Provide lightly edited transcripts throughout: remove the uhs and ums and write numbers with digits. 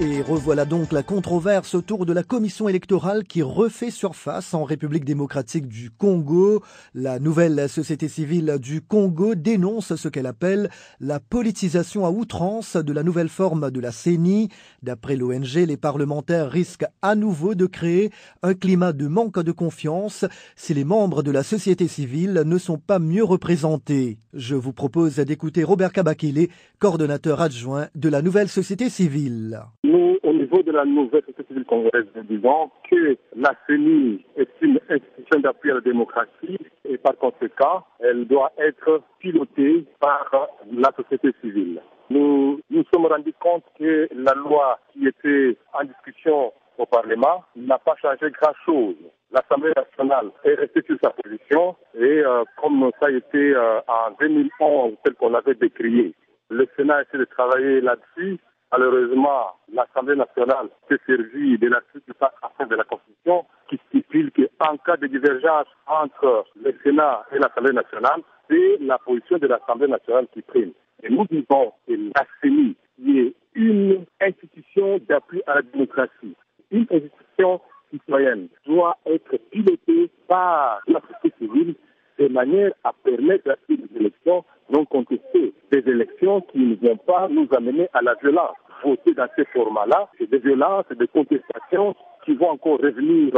Et revoilà donc la controverse autour de la commission électorale qui refait surface en République démocratique du Congo. La nouvelle société civile du Congo dénonce ce qu'elle appelle la politisation à outrance de la nouvelle forme de la CENI. D'après l'ONG, les parlementaires risquent à nouveau de créer un climat de manque de confiance si les membres de la société civile ne sont pas mieux représentés. Je vous propose d'écouter Robert Kabakele, coordonnateur adjoint de la nouvelle société civile. Nous, au niveau de la nouvelle société civile congolaise, nous disons que la CENI est une institution d'appui à la démocratie et par conséquent, elle doit être pilotée par la société civile. Nous sommes rendus compte que la loi qui était en discussion au Parlement n'a pas changé grand-chose. L'Assemblée nationale est restée sur sa position et comme ça a été en 2011, tel qu'on l'avait décrié, le Sénat a essayé de travailler là-dessus. Malheureusement, l'Assemblée nationale s'est servie de l'article 4 de la Constitution qui stipule qu'en cas de divergence entre le Sénat et l'Assemblée nationale, c'est la position de l'Assemblée nationale qui prime. Et nous disons que la CENI, qui est une institution d'appui à la démocratie, une institution citoyenne, doit être pilotée par la société civile de manière à permettre des élections non contestées, des élections qui ne vont pas nous amener à la violence. Voter dans ces formats-là, c'est des violences, des contestations qui vont encore revenir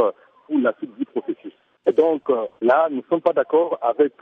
pour la suite du processus. Et donc là, nous ne sommes pas d'accord avec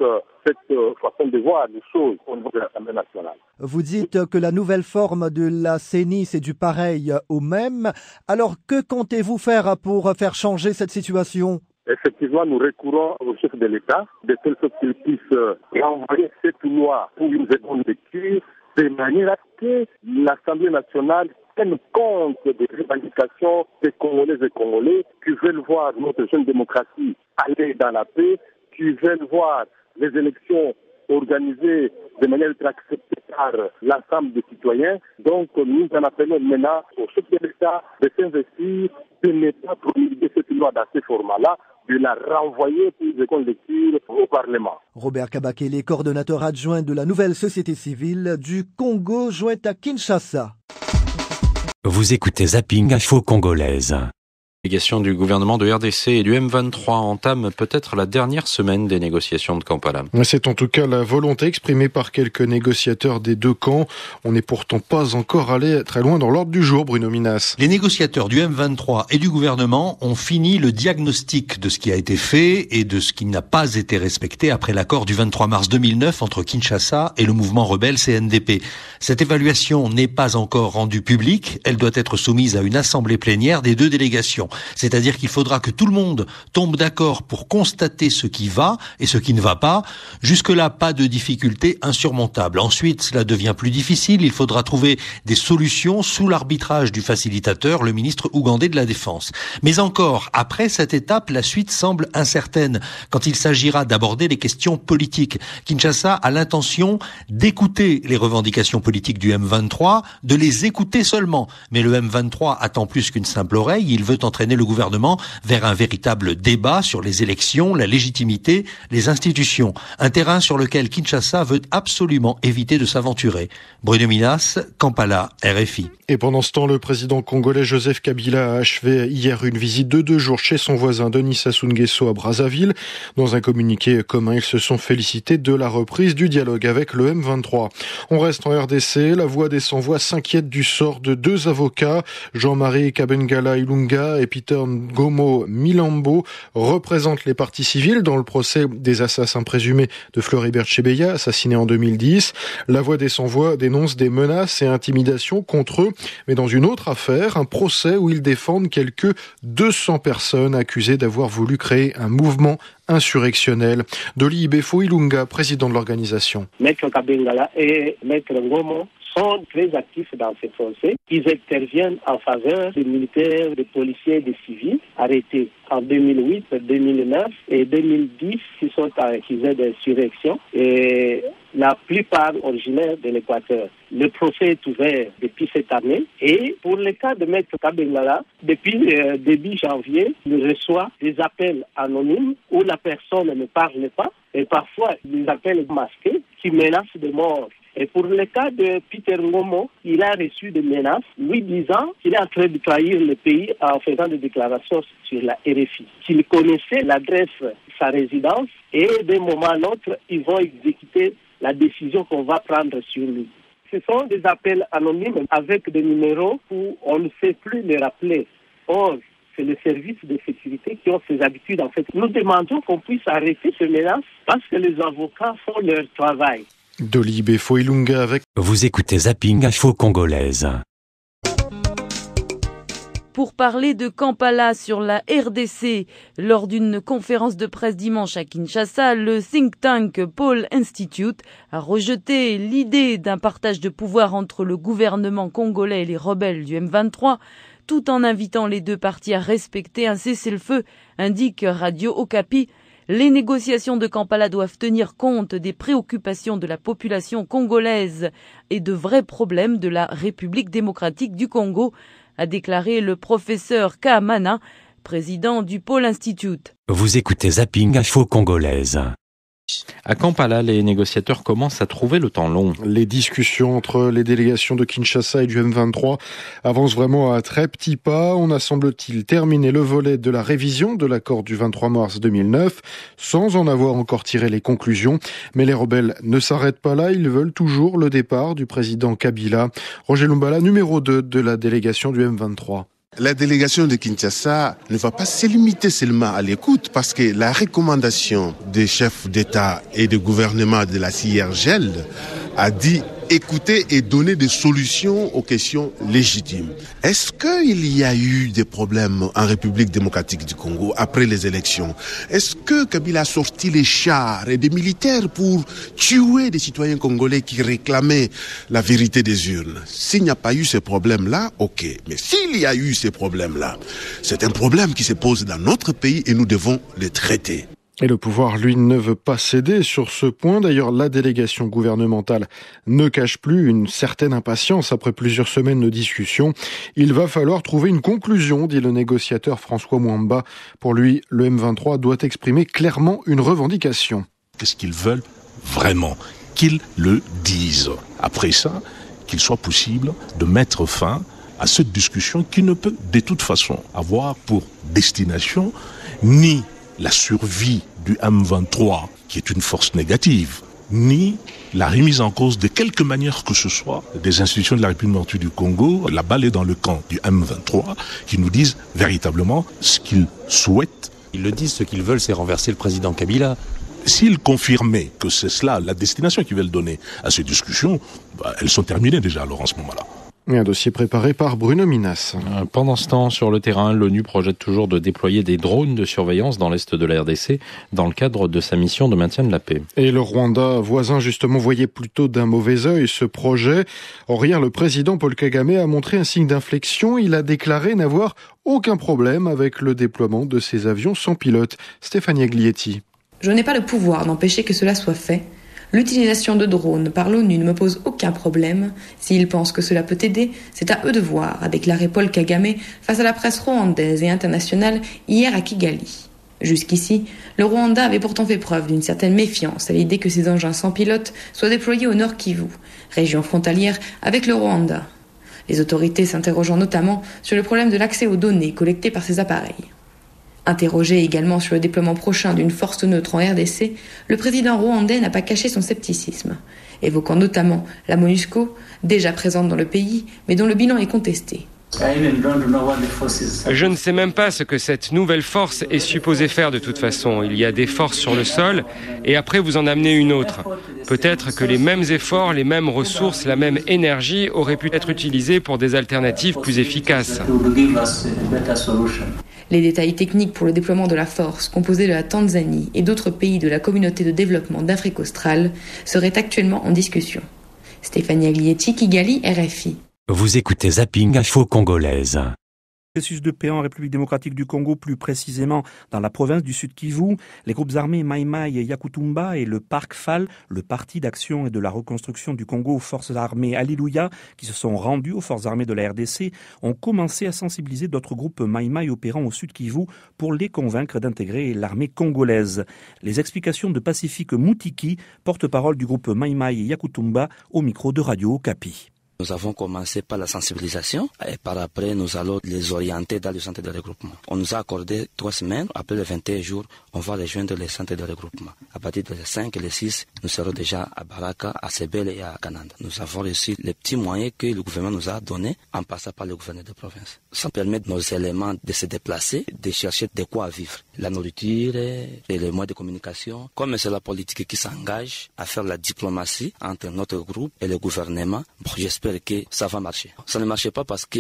cette façon de voir les choses au niveau de l'Assemblée nationale. Vous dites que la nouvelle forme de la CENI, c'est du pareil au même. Alors, que comptez-vous faire pour faire changer cette situation ? Effectivement, nous recourons au chef de l'État, de telle sorte qu'il puisse renvoyer cette loi pour une seconde lecture, de manière à ce que l'Assemblée nationale tienne compte des revendications des Congolaises et Congolais qui veulent voir notre jeune démocratie aller dans la paix, qui veulent voir les élections organisées de manière acceptée par l'ensemble des citoyens. Donc, nous en appelons maintenant au chef de l'État de s'investir, de ne pas promulguer cette loi dans ce format-là, de la renvoyer pour une seconde lecture au Parlement. Robert Kabakele, coordonnateur adjoint de la nouvelle société civile du Congo, joint à Kinshasa. Vous écoutez Zapping Info Congolaise. La délégation du gouvernement de RDC et du M23 entame peut-être la dernière semaine des négociations de Kampala. C'est en tout cas la volonté exprimée par quelques négociateurs des deux camps. On n'est pourtant pas encore allé très loin dans l'ordre du jour, Bruno Minas. Les négociateurs du M23 et du gouvernement ont fini le diagnostic de ce qui a été fait et de ce qui n'a pas été respecté après l'accord du 23 mars 2009 entre Kinshasa et le mouvement rebelle CNDP. Cette évaluation n'est pas encore rendue publique. Elle doit être soumise à une assemblée plénière des deux délégations. C'est-à-dire qu'il faudra que tout le monde tombe d'accord pour constater ce qui va et ce qui ne va pas. Jusque-là, pas de difficulté insurmontable. Ensuite, cela devient plus difficile. Il faudra trouver des solutions sous l'arbitrage du facilitateur, le ministre ougandais de la Défense. Mais encore, après cette étape, la suite semble incertaine quand il s'agira d'aborder les questions politiques. Kinshasa a l'intention d'écouter les revendications politiques du M23, de les écouter seulement. Mais le M23 attend plus qu'une simple oreille. Il veut entraîner le gouvernement vers un véritable débat sur les élections, la légitimité, les institutions. Un terrain sur lequel Kinshasa veut absolument éviter de s'aventurer. Bruno Minas, Kampala, RFI. Et pendant ce temps, le président congolais Joseph Kabila a achevé hier une visite de 2 jours chez son voisin Denis Sassou Nguesso à Brazzaville. Dans un communiqué commun, ils se sont félicités de la reprise du dialogue avec le M23. On reste en RDC. La Voix des Sans-Voix s'inquiète du sort de 2 avocats. Jean-Marie Kabengala Ilunga et Peter Ngomo Milambo représentent les parties civiles dans le procès des assassins présumés de Floribert Chebeya, assassiné en 2010. La Voix des Sans-Voix dénonce des menaces et intimidations contre eux. Mais dans une autre affaire, un procès où ils défendent quelques 200 personnes accusées d'avoir voulu créer un mouvement insurrectionnel. Doli Ibefo Ilunga, président de l'organisation. Maître Kabengala et Maître Ngomo sont très actifs dans ces procès. Ils interviennent en faveur des militaires, des policiers et des civils arrêtés en 2008, 2009 et 2010 qui sont accusés d'insurrection et la plupart originaires de l'Équateur. Le procès est ouvert depuis cette année et pour le cas de Maître Kabengala, depuis début janvier, il reçoit des appels anonymes où la personne ne parle pas et parfois des appels masqués qui menacent de mort Et pour le cas de Peter Ngomo, il a reçu des menaces, lui disant qu'il est en train de trahir le pays en faisant des déclarations sur la RFI. Qu'il connaissait l'adresse de sa résidence et d'un moment à l'autre, ils vont exécuter la décision qu'on va prendre sur lui. Ce sont des appels anonymes avec des numéros où on ne sait plus les rappeler. Or, c'est les services de sécurité qui ont ces habitudes. En fait, nous demandons qu'on puisse arrêter ces menaces parce que les avocats font leur travail. Doli Befo Ilunga avec... Vous écoutez Zapping Info Congolaise. Pour parler de Kampala sur la RDC, lors d'une conférence de presse dimanche à Kinshasa, le think tank Paul Institute a rejeté l'idée d'un partage de pouvoir entre le gouvernement congolais et les rebelles du M23, tout en invitant les deux parties à respecter un cessez-le-feu, indique Radio Okapi. Les négociations de Kampala doivent tenir compte des préoccupations de la population congolaise et de vrais problèmes de la République démocratique du Congo, a déclaré le professeur Kaamana, président du Paul Institute. Vous écoutez Zapping Info Congolaise. À Kampala, les négociateurs commencent à trouver le temps long. Les discussions entre les délégations de Kinshasa et du M23 avancent vraiment à très petits pas. On a, semble-t-il, terminé le volet de la révision de l'accord du 23 mars 2009, sans en avoir encore tiré les conclusions. Mais les rebelles ne s'arrêtent pas là, ils veulent toujours le départ du président Kabila. Roger Lumbala, numéro 2 de la délégation du M23. La délégation de Kinshasa ne va pas se limiter seulement à l'écoute parce que la recommandation des chefs d'État et de gouvernement de la CIRGL a dit écouter et donner des solutions aux questions légitimes. Est-ce qu'il y a eu des problèmes en République démocratique du Congo après les élections? Est-ce que Kabila a sorti les chars et des militaires pour tuer des citoyens congolais qui réclamaient la vérité des urnes? S'il n'y a pas eu ces problèmes-là, ok. Mais s'il y a eu ces problèmes-là, c'est un problème qui se pose dans notre pays et nous devons les traiter. Et le pouvoir, lui, ne veut pas céder sur ce point. D'ailleurs, la délégation gouvernementale ne cache plus une certaine impatience après plusieurs semaines de discussion. Il va falloir trouver une conclusion, dit le négociateur François Mwamba. Pour lui, le M23 doit exprimer clairement une revendication. Qu'est-ce qu'ils veulent vraiment? Qu'ils le disent. Après ça, qu'il soit possible de mettre fin à cette discussion qui ne peut de toute façon avoir pour destination ni la survie du M23, qui est une force négative, ni la remise en cause de quelque manière que ce soit des institutions de la République démocratique du Congo. La balle est dans le camp du M23, qui nous disent véritablement ce qu'ils souhaitent. Ils le disent, ce qu'ils veulent, c'est renverser le président Kabila. S'ils confirmaient que c'est cela la destination qu'ils veulent donner à ces discussions, elles sont terminées déjà alors en ce moment-là. Et un dossier préparé par Bruno Minas. Pendant ce temps, sur le terrain, l'ONU projette toujours de déployer des drones de surveillance dans l'est de la RDC dans le cadre de sa mission de maintien de la paix. Et le Rwanda voisin, justement, voyait plutôt d'un mauvais œil ce projet. Or, hier, le président Paul Kagame a montré un signe d'inflexion. Il a déclaré n'avoir aucun problème avec le déploiement de ces avions sans pilote. Stéphanie Aglietti. Je n'ai pas le pouvoir d'empêcher que cela soit fait. L'utilisation de drones par l'ONU ne me pose aucun problème. S'ils pensent que cela peut aider, c'est à eux de voir, a déclaré Paul Kagame face à la presse rwandaise et internationale hier à Kigali. Jusqu'ici, le Rwanda avait pourtant fait preuve d'une certaine méfiance à l'idée que ces engins sans pilote soient déployés au Nord Kivu, région frontalière avec le Rwanda. Les autorités s'interrogeant notamment sur le problème de l'accès aux données collectées par ces appareils. Interrogé également sur le déploiement prochain d'une force neutre en RDC, le président rwandais n'a pas caché son scepticisme, évoquant notamment la MONUSCO, déjà présente dans le pays, mais dont le bilan est contesté. Je ne sais même pas ce que cette nouvelle force est supposée faire de toute façon. Il y a des forces sur le sol et après vous en amenez une autre. Peut-être que les mêmes efforts, les mêmes ressources, la même énergie auraient pu être utilisés pour des alternatives plus efficaces. Les détails techniques pour le déploiement de la force, composée de la Tanzanie et d'autres pays de la communauté de développement d'Afrique australe, seraient actuellement en discussion. Stéphanie Aglietti, Kigali, RFI. Vous écoutez Zapping Info Congolaise. Processus de paix en République démocratique du Congo, plus précisément dans la province du Sud Kivu, les groupes armés Mai Mai et Yakutumba et le PARC-FAL, le Parti d'action et de la reconstruction du Congo aux forces armées Alléluia, qui se sont rendus aux forces armées de la RDC, ont commencé à sensibiliser d'autres groupes Mai Mai opérant au Sud Kivu pour les convaincre d'intégrer l'armée congolaise. Les explications de Pacifique Moutiki, porte-parole du groupe Mai Mai et Yakutumba, au micro de Radio Okapi. Nous avons commencé par la sensibilisation et par après nous allons les orienter dans le centre de regroupement. On nous a accordé 3 semaines. Après les 21 jours, on va rejoindre les centres de regroupement. À partir des 5 et les 6, nous serons déjà à Baraka, à Sebele et à Kananda. Nous avons reçu les petits moyens que le gouvernement nous a donnés en passant par le gouverneur de province. Ça permet nos éléments de se déplacer, de chercher de quoi vivre. La nourriture et les moyens de communication. Comme c'est la politique qui s'engage à faire la diplomatie entre notre groupe et le gouvernement, j'espère que ça va marcher. Ça ne marchait pas parce que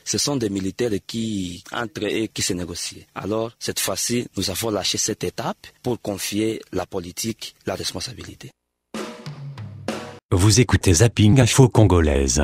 ce sont des militaires qui, entre eux, qui se négocient. Alors, cette fois-ci, nous avons lâché cette étape pour confier la politique, la responsabilité. Vous écoutez Zapping Info Congolaise.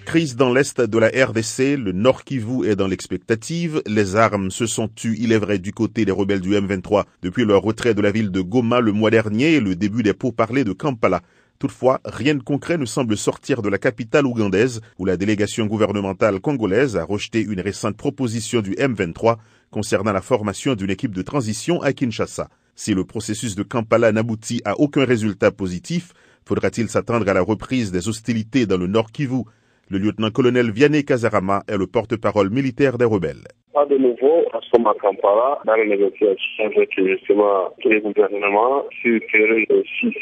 Crise dans l'est de la RDC, le Nord Kivu est dans l'expectative. Les armes se sont tues, il est vrai, du côté des rebelles du M23 depuis leur retrait de la ville de Goma le mois dernier et le début des pourparlers de Kampala. Toutefois, rien de concret ne semble sortir de la capitale ougandaise, où la délégation gouvernementale congolaise a rejeté une récente proposition du M23 concernant la formation d'une équipe de transition à Kinshasa. Si le processus de Kampala n'aboutit à aucun résultat positif, faudra-t-il s'attendre à la reprise des hostilités dans le Nord Kivu? Le lieutenant-colonel Vianney Kazarama est le porte-parole militaire des rebelles. Pas de nouveau, nous sommes à Kampala, dans les négociations avec justement tous les gouvernements, si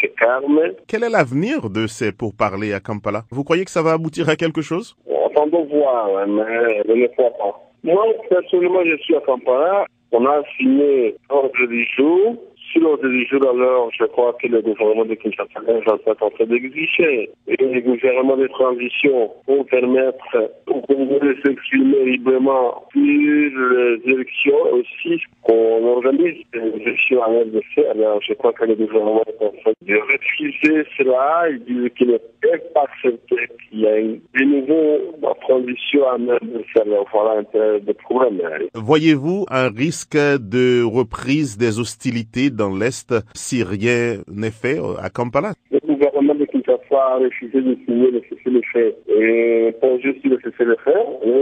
c'est calme. Quel est l'avenir de ces pourparlers à Kampala? Vous croyez que ça va aboutir à quelque chose? Attendons voir, mais je ne crois pas. Moi, personnellement, je suis à Kampala. On a signé l'ordre du jour. Sur l'ordre du jour, alors, je crois que le gouvernement de Kinshasa est en train d'exiger. Et le gouvernement de transition pour permettre aux Congolais de s'exprimer librement sur les élections aussi, qu'on organise des élections en RDC. Alors, je crois que le gouvernement est en train de refuser cela. Il dit qu'il ne peut pas accepter qu'il y ait de nouveau la transition en RDC. Alors, voilà un peu de problème. Voyez-vous un risque de reprise des hostilités dans l'Est si rien n'est fait à Kampala? Le gouvernement de Kinshasa a refusé de signer le cessez-le-feu. Et pour juste le cessez-le-feu,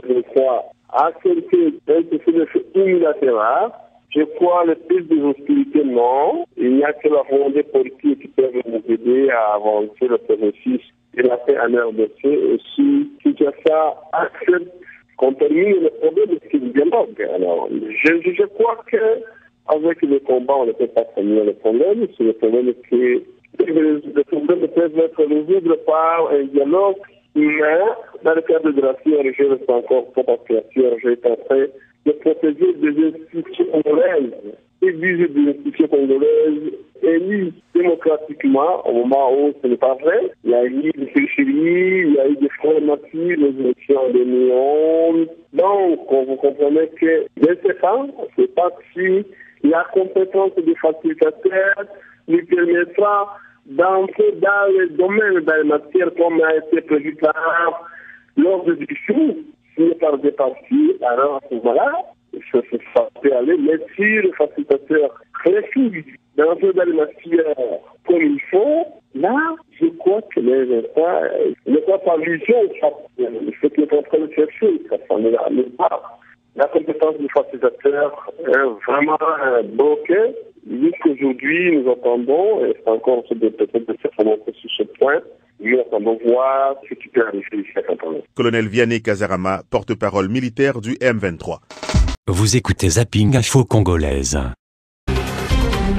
je crois accepter un cessez-le-feu unilatéral. Je crois le plus des hostilités, non. Il n'y a que la volonté politique qui peut nous aider à avancer le processus de la paix en RDC. Et si Kinshasa accepte qu'on termine le problème de ce dialogue. Alors, je crois que avec le combat, on ne peut pas terminer le problème. C'est le problème que les problèmes peuvent être résolu par un dialogue, mais dans le cadre de la CRG, c'est encore pas parce que la CRG est en train de protéger des institutions congolaises. Et vise des institutions congolaises élues démocratiquement au moment où ce n'est pas vrai. Il y a eu des tricheries, il y a eu des fraudes massives, les élections en 2011. Donc, vous comprenez que dès ce temps, c'est pas si la compétence des facilitateurs lui permettra d'entrer dans les domaines, dans les matières comme a été prévu par l'ordre du jour, signé par des partis. Alors, voilà, ça peut aller. Mais si le facilitateur refuse d'entrer dans les matières comme il faut, là, je crois que les États ne sont pas vision. Ce qui est en train de chercher, ça ne l'amène pas. La compétence du facilitateur est vraiment bloquée. Jusqu'aujourd'hui, nous attendons, et c'est encore peut-être de se remonter sur ce point, nous attendons voir ce qui peut arriver ici à Kampala. Colonel Vianney Kazarama, porte-parole militaire du M23. Vous écoutez Zapping Info Congolaise.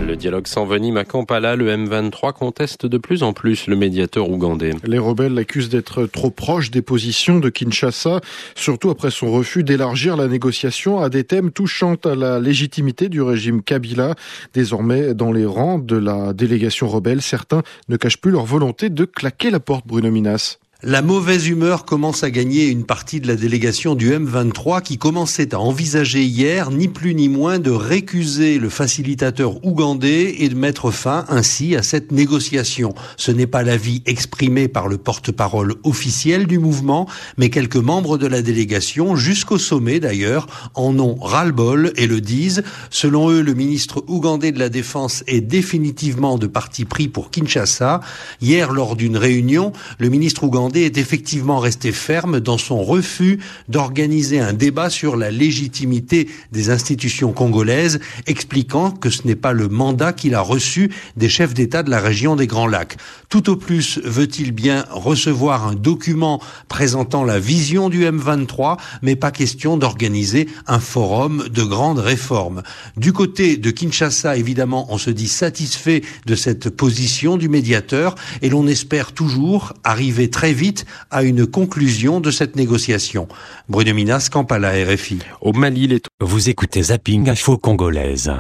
Le dialogue s'envenime à Kampala. Le M23 conteste de plus en plus le médiateur ougandais. Les rebelles l'accusent d'être trop proche des positions de Kinshasa, surtout après son refus d'élargir la négociation à des thèmes touchant à la légitimité du régime Kabila. Désormais, dans les rangs de la délégation rebelle, certains ne cachent plus leur volonté de claquer la porte, Bruno Minas. La mauvaise humeur commence à gagner une partie de la délégation du M23 qui commençait à envisager hier, ni plus ni moins, de récuser le facilitateur ougandais et de mettre fin ainsi à cette négociation. Ce n'est pas l'avis exprimé par le porte-parole officiel du mouvement, mais quelques membres de la délégation, jusqu'au sommet d'ailleurs, en ont ras-le-bol et le disent. Selon eux, le ministre ougandais de la Défense est définitivement de parti pris pour Kinshasa. Hier, lors d'une réunion, le ministre ougandais est effectivement resté ferme dans son refus d'organiser un débat sur la légitimité des institutions congolaises, expliquant que ce n'est pas le mandat qu'il a reçu des chefs d'État de la région des Grands Lacs. Tout au plus veut-il bien recevoir un document présentant la vision du M23, mais pas question d'organiser un forum de grandes réformes. Du côté de Kinshasa, évidemment, on se dit satisfait de cette position du médiateur et l'on espère toujours arriver très vite à une conclusion de cette négociation. Bruno Minas, Kampala, RFI. Au Mali, Vous écoutez Zapping Info Congolaise.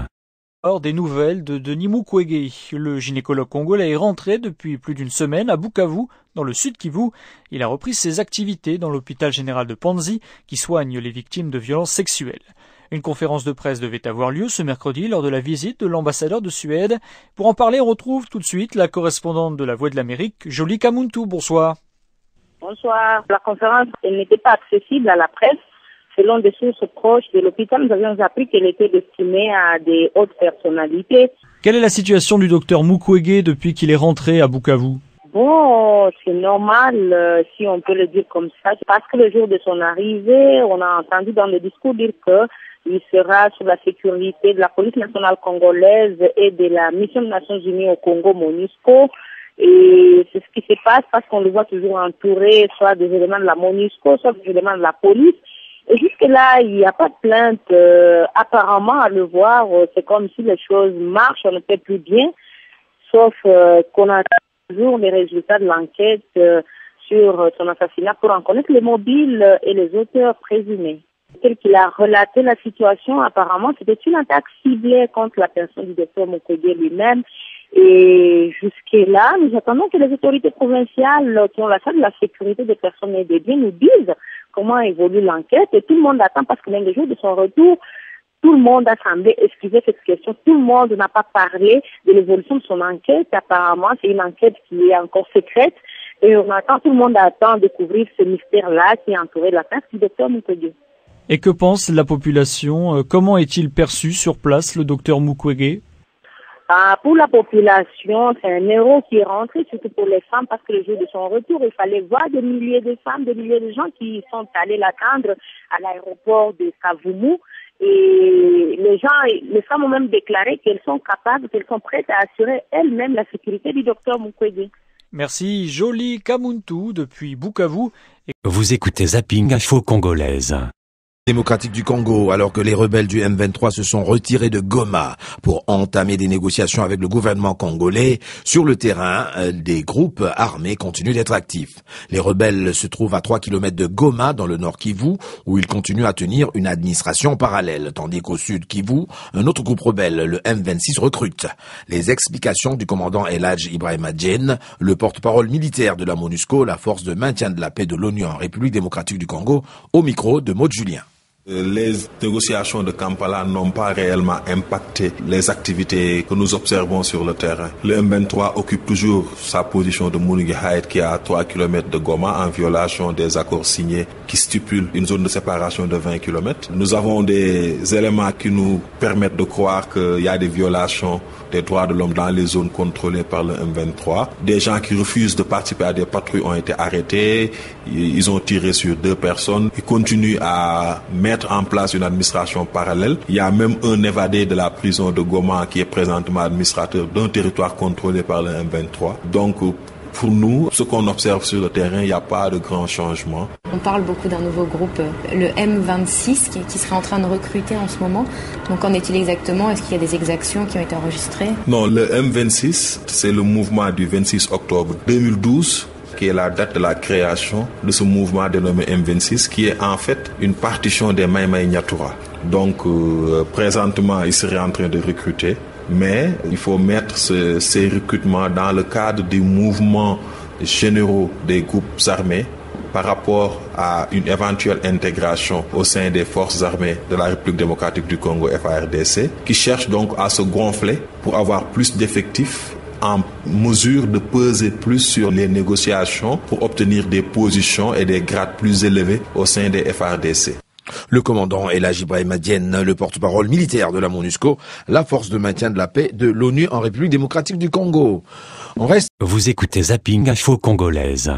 Or, des nouvelles de Denis Mukwege. Le gynécologue congolais est rentré depuis plus d'une semaine à Bukavu, dans le sud Kivu. Il a repris ses activités dans l'hôpital général de Panzi, qui soigne les victimes de violences sexuelles. Une conférence de presse devait avoir lieu ce mercredi lors de la visite de l'ambassadeur de Suède. Pour en parler, on retrouve tout de suite la correspondante de La Voix de l'Amérique, Jolie Kamuntu. Bonsoir. Bonsoir. La conférence n'était pas accessible à la presse. Selon des sources proches de l'hôpital, nous avions appris qu'elle était destinée à des hautes personnalités. Quelle est la situation du docteur Mukwege depuis qu'il est rentré à Bukavu? Bon, c'est normal, si on peut le dire comme ça, parce que le jour de son arrivée, on a entendu dans le discours dire qu'il sera sous la sécurité de la police nationale congolaise et de la mission des Nations Unies au Congo, MONUSCO. Et c'est ce qui se passe parce qu'on le voit toujours entouré, soit des éléments de la MONUSCO, soit des éléments de la police. Et jusque-là, il n'y a pas de plainte. Apparemment, à le voir, c'est comme si les choses marchent, on ne fait plus bien, sauf qu'on a toujours les résultats de l'enquête sur son assassinat pour en connaître les mobiles et les auteurs présumés. Tel qu'il a relaté la situation, apparemment, c'était une attaque ciblée contre la personne du docteur Mukwege lui-même. Et jusque-là, nous attendons que les autorités provinciales qui ont la charge de la sécurité des personnes et des biens nous disent comment évolue l'enquête. Et tout le monde attend parce que même le jour de son retour, tout le monde a semblé esquiver cette question. Tout le monde n'a pas parlé de l'évolution de son enquête. Apparemment, c'est une enquête qui est encore secrète. Et on attend, tout le monde attend de découvrir ce mystère-là qui est entouré de la perte du docteur Mukwege. Et que pense la population? Comment est-il perçu sur place, le docteur Mukwege? Pour la population, c'est un héros qui est rentré, surtout pour les femmes, parce que le jour de son retour, il fallait voir des milliers de femmes, des milliers de gens qui sont allés l'attendre à l'aéroport de Kavumu. Et les femmes ont même déclaré qu'elles sont capables, qu'elles sont prêtes à assurer elles-mêmes la sécurité du docteur Mukwege. Merci, Jolie Kamuntu, depuis Bukavu. Vous écoutez Zapping Info Congolaise. Démocratique du Congo, alors que les rebelles du M23 se sont retirés de Goma pour entamer des négociations avec le gouvernement congolais, sur le terrain, des groupes armés continuent d'être actifs. Les rebelles se trouvent à 3 km de Goma, dans le nord Kivu, où ils continuent à tenir une administration parallèle, tandis qu'au sud Kivu, un autre groupe rebelle, le M26, recrute. Les explications du commandant El Hadj Ibrahima Diène, le porte-parole militaire de la MONUSCO, la force de maintien de la paix de l'ONU en République démocratique du Congo, au micro de Maud Julien. Les négociations de Kampala n'ont pas réellement impacté les activités que nous observons sur le terrain. Le M23 occupe toujours sa position de Munigi-Haït qui est à 3 km de Goma en violation des accords signés qui stipulent une zone de séparation de 20 km. Nous avons des éléments qui nous permettent de croire qu'il y a des violations des droits de l'homme dans les zones contrôlées par le M23. Des gens qui refusent de participer à des patrouilles ont été arrêtés. Ils ont tiré sur 2 personnes. Ils continuent à mettre en place une administration parallèle. Il y a même un évadé de la prison de Goma qui est présentement administrateur d'un territoire contrôlé par le M23. Donc, pour nous, ce qu'on observe sur le terrain, il n'y a pas de grands changements. On parle beaucoup d'un nouveau groupe, le M26, qui serait en train de recruter en ce moment. Donc, qu'en est-il exactement? Est-ce qu'il y a des exactions qui ont été enregistrées? Non, le M26, c'est le mouvement du 26 octobre 2012, qui est la date de la création de ce mouvement dénommé M26, qui est en fait une partition des Maïmaï Nyatura. Donc, présentement, ils seraient en train de recruter. Mais il faut mettre ces recrutements dans le cadre du mouvement généraux des groupes armés par rapport à une éventuelle intégration au sein des forces armées de la République démocratique du Congo, FARDC, qui cherchent donc à se gonfler pour avoir plus d'effectifs en mesure de peser plus sur les négociations pour obtenir des positions et des grades plus élevés au sein des FARDC. Le commandant Elhadji Ibrahima Diène, le porte-parole militaire de la MONUSCO, la force de maintien de la paix de l'ONU en République démocratique du Congo. Vous écoutez Zapping Info Congolaise.